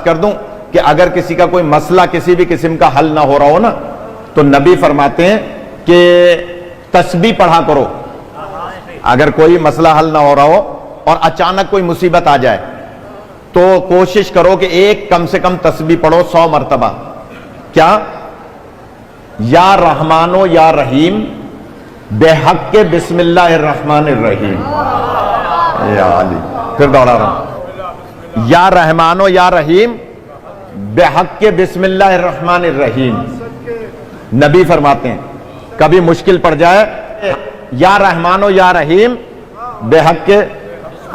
کر دوں کہ اگر کسی کا کوئی مسئلہ کسی بھی قسم کا حل نہ ہو رہا ہو نا تو نبی فرماتے ہیں کہ تسبیح پڑھا کرو. اگر کوئی مسئلہ حل نہ ہو رہا ہو اور اچانک کوئی مصیبت آ جائے تو کوشش کرو کہ ایک کم سے کم تسبیح پڑھو 100 مرتبہ. کیا؟ یا رحمانو یا رحیم بے حق کے بسم اللہ الرحمن الرحیم. یا علی پھر دوڑا رہا ہوں. یا رحمانو یا رحیم بے حق کے بسم اللہ الرحمن الرحیم. نبی فرماتے ہیں کبھی مشکل پڑ جائے یا رحمانو یا رحیم بے حق کے.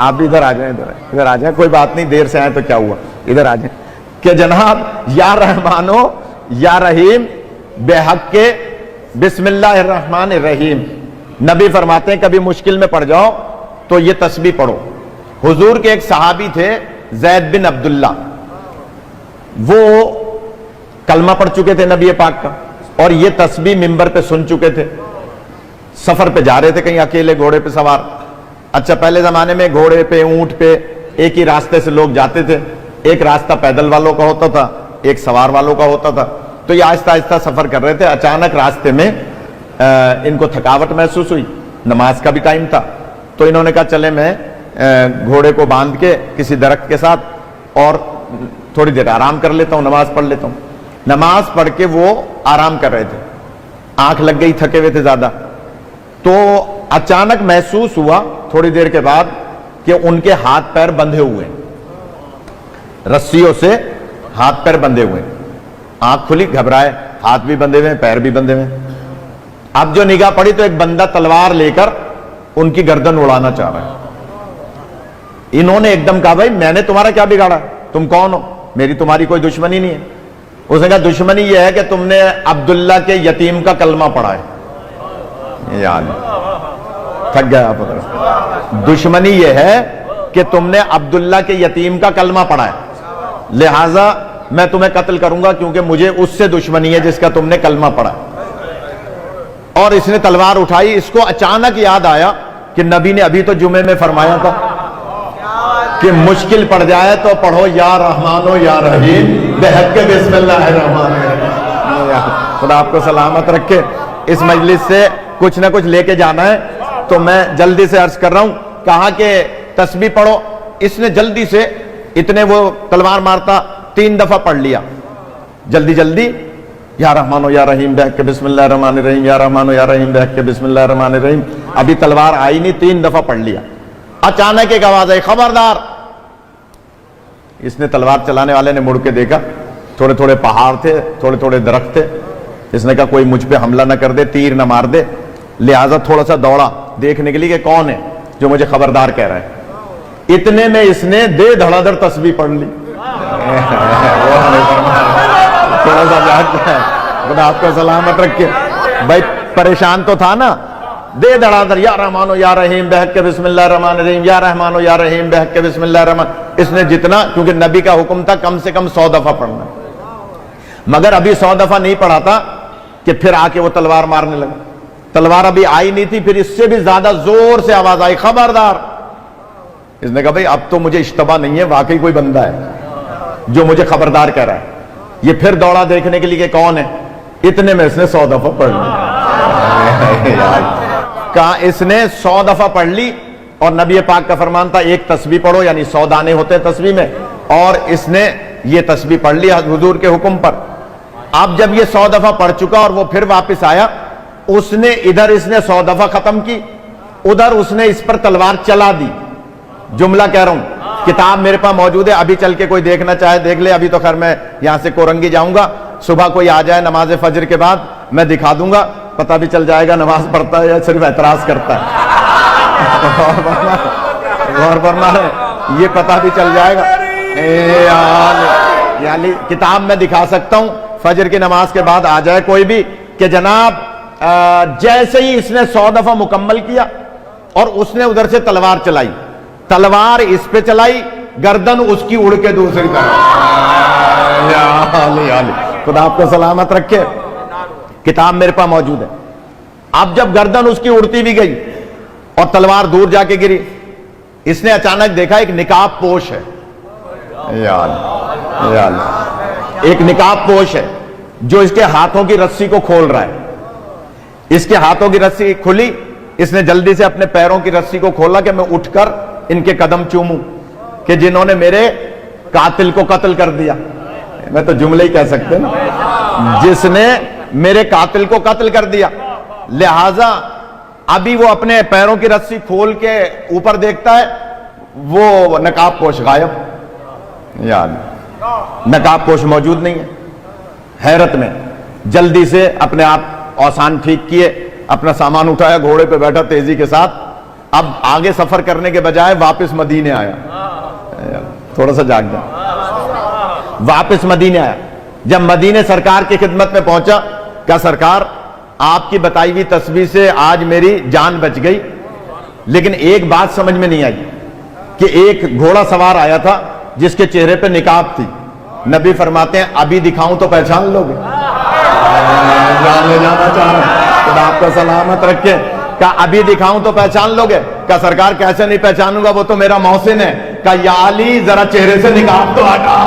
آپ بھی ادھر آ جائیں, ادھر آ جائیں, کوئی بات نہیں, دیر سے آئے تو کیا ہوا, ادھر آ جائیں. کہ جناب یا رحمانو یا رحیم بے حق کے بسم اللہ الرحمن الرحیم. نبی فرماتے ہیں کبھی مشکل میں پڑ جاؤ تو یہ تسبیح پڑھو. حضور کے ایک صحابی تھے زید بن عبداللہ, وہ کلمہ پڑھ چکے تھے نبی پاک کا اور یہ تسبیح منبر پہ سن چکے تھے. سفر پہ جا رہے تھے کہیں اکیلے گھوڑے پہ سوار. اچھا پہلے زمانے میں گھوڑے پہ اونٹ پہ ایک ہی راستے سے لوگ جاتے تھے. ایک راستہ پیدل والوں کا ہوتا تھا, ایک سوار والوں کا ہوتا تھا. تو یہ آہستہ آہستہ سفر کر رہے تھے. اچانک راستے میں ان کو تھکاوٹ محسوس ہوئی, نماز کا بھی ٹائم تھا, تو انہوں نے کہا چلے میں گھوڑے کو باندھ کے کسی درخت کے ساتھ اور تھوڑی دیر آرام کر لیتا ہوں, نماز پڑھ لیتا ہوں. نماز پڑھ کے وہ آرام کر رہے تھے, آنکھ لگ گئی, تھکے ہوئے تھے زیادہ. تو اچانک محسوس ہوا تھوڑی دیر کے بعد کہ ان کے ہاتھ پیر بندھے ہوئے, رسیوں سے ہاتھ پیر بندھے ہوئے. آنکھ کھلی, گھبرائے, ہاتھ بھی بندھے ہوئے, پیر بھی بندھے ہوئے. اب جو نگاہ پڑی تو ایک بندہ تلوار لے کر ان کی گردن اڑانا چاہ رہا ہے. انہوں نے ایک دم کہا بھائی میں نے تمہارا کیا بگاڑا, تم کون ہو, میری تمہاری کوئی دشمنی نہیں ہے. اس نے کہا دشمنی یہ ہے کہ تم نے عبداللہ کے یتیم کا کلمہ پڑھا ہے. یعنی تھک گیا آپ. دشمنی یہ ہے کہ تم نے عبداللہ کے یتیم کا کلمہ پڑھا ہے, لہذا میں تمہیں قتل کروں گا کیونکہ مجھے اس سے دشمنی ہے جس کا تم نے کلمہ پڑھا ہے. اور اس نے تلوار اٹھائی. اس کو اچانک یاد آیا کہ نبی نے ابھی تو جمعے میں فرمایا تھا کہ مشکل پڑ جائے تو پڑھو یا رحمانو یا رحیم بے حق کے بسم اللہ الرحمن الرحیم. خدا آپ کو سلامت رکھے. اس مجلس سے کچھ نہ کچھ لے کے جانا ہے تو میں جلدی سے عرض کر رہا ہوں. کہا کہ تسبیح پڑھو. اس نے جلدی سے, اتنے وہ تلوار مارتا 3 دفعہ پڑھ لیا جلدی جلدی. یا رحمانو یا رحیم بے حق کے بسم اللہ الرحمن الرحیم, یا رحمانو یا رحیم بے حق کے بسم اللہ الرحمن الرحیم. ابھی تلوار آئی نہیں, 3 دفعہ پڑھ لیا. اچانک ایک آواز آئی, خبردار. اس نے تلوار چلانے والے نے مڑ کے دیکھا, تھوڑے تھوڑے پہاڑ تھے, تھوڑے تھوڑے درخت تھے. اس نے کہا کوئی مجھ پہ حملہ نہ کر دے, تیر نہ مار دے, لہذا تھوڑا سا دوڑا دیکھنے کے لیے کہ کون ہے جو مجھے خبردار کہہ رہا ہے. اتنے میں اس نے دے دھڑا دھڑ تسبیح پڑھ لی. تھوڑا سا جاتا ہے, خدا آپ کو سلامت رکھے. بھائی پریشان تو تھا نا, دے دھڑا دھڑ یا رحمانو یا رحیم بے حق کے بسم اللہ الرحمن الرحیم, یا رحمانو یا رحیم بے حق کے بسم اللہ الرحمن. اس نے جتنا, کیونکہ نبی کا حکم تھا کم سے کم 100 دفعہ پڑھنا, مگر ابھی 100 دفعہ نہیں پڑھا تھا کہ پھر آ کے وہ تلوار مارنے لگا. تلوار ابھی آئی نہیں تھی, پھر اس سے بھی زیادہ زور سے آواز آئی, خبردار. اس نے کہا بھائی اب تو مجھے اشتباہ نہیں ہے, واقعی کوئی بندہ ہے جو مجھے خبردار کہہ رہا ہے. یہ پھر دوڑا دیکھنے کے لیے کہ کون ہے. اتنے میں اس نے 100 دفعہ پڑھ لی. کہا اس نے 100 دفعہ پڑھ لی, اور نبی پاک کا فرمان تھا ایک تسبیح پڑھو, یعنی 100 دانے ہوتے ہیں تسبیح میں, اور اس نے یہ تسبیح پڑھ لی حضور کے حکم پر. اب جب یہ 100 دفعہ پڑھ چکا اور وہ پھر واپس آیا, اس نے ادھر اس نے 100 دفعہ ختم کی, ادھر اس نے اس پر تلوار چلا دی. جملہ کہہ رہا ہوں, کتاب میرے پاس موجود ہے, ابھی چل کے کوئی دیکھنا چاہے دیکھ لے. ابھی تو خیر میں یہاں سے کورنگی جاؤں گا, صبح کوئی آ جائے نماز فجر کے بعد میں دکھا دوں گا, پتہ بھی چل جائے گا نماز پڑھتا ہے یا صرف اعتراض کرتا ہے. غور فرما رہے, یہ پتہ بھی چل جائے گا. یعنی کتاب میں دکھا سکتا ہوں, فجر کی نماز کے بعد آ جائے کوئی بھی کہ جناب جیسے ہی اس نے 100 دفعہ مکمل کیا اور اس نے ادھر سے تلوار چلائی, تلوار اس پہ چلائی, گردن اس کی اڑ کے دوسری طرف. خدا آپ کو سلامت رکھے. کتاب میرے پاس موجود ہے. اب جب گردن اس کی اڑتی بھی گئی اور تلوار دور جا کے گری, اس نے اچانک دیکھا ایک نقاب پوش ہے. یا اللہ۔ ایک نقاب پوش ہے جو اس کے ہاتھوں کی رسی کو کھول رہا ہے، اس کے ہاتھوں کی رسی کھلی، اس نے جلدی سے اپنے پیروں کی رسی کو کھولا کہ میں اٹھ کر ان کے قدم چوموں کہ جنہوں نے میرے قاتل کو قتل کر دیا۔ میں تو جملے ہی کہہ سکتے نا، جس نے میرے قاتل کو قتل کر دیا۔ لہذا ابھی وہ اپنے پیروں کی رسی کھول کے اوپر دیکھتا ہے، وہ نقاب پوش غائب، یا نقاب پوش موجود نہیں ہے۔ حیرت میں جلدی سے اپنے آپ اوسان ٹھیک کیے، اپنا سامان اٹھایا، گھوڑے پہ بیٹھا تیزی کے ساتھ، اب آگے سفر کرنے کے بجائے واپس مدینے آیا۔ تھوڑا سا جاگ جائے، واپس مدینے آیا۔ جب مدینے سرکار کی خدمت میں پہنچا، کہا سرکار آپ کی بتائی ہوئی تسبیح سے آج میری جان بچ گئی، لیکن ایک بات سمجھ میں نہیں آئی کہ ایک گھوڑا سوار آیا تھا جس کے چہرے پہ نقاب تھی۔ نبی فرماتے ہیں ابھی دکھاؤں تو پہچان لو گے؟ جان لے جانا چاہ رہے ہیں، خدا آپ کا سلامت رکھے۔ کہا ابھی دکھاؤں تو پہچان لو گے؟ کہا سرکار کیسے نہیں پہچانوں گا، وہ تو میرا محسن ہے۔ کہا یا علی ذرا چہرے سے نقاب تو ہٹا۔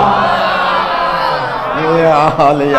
یا علی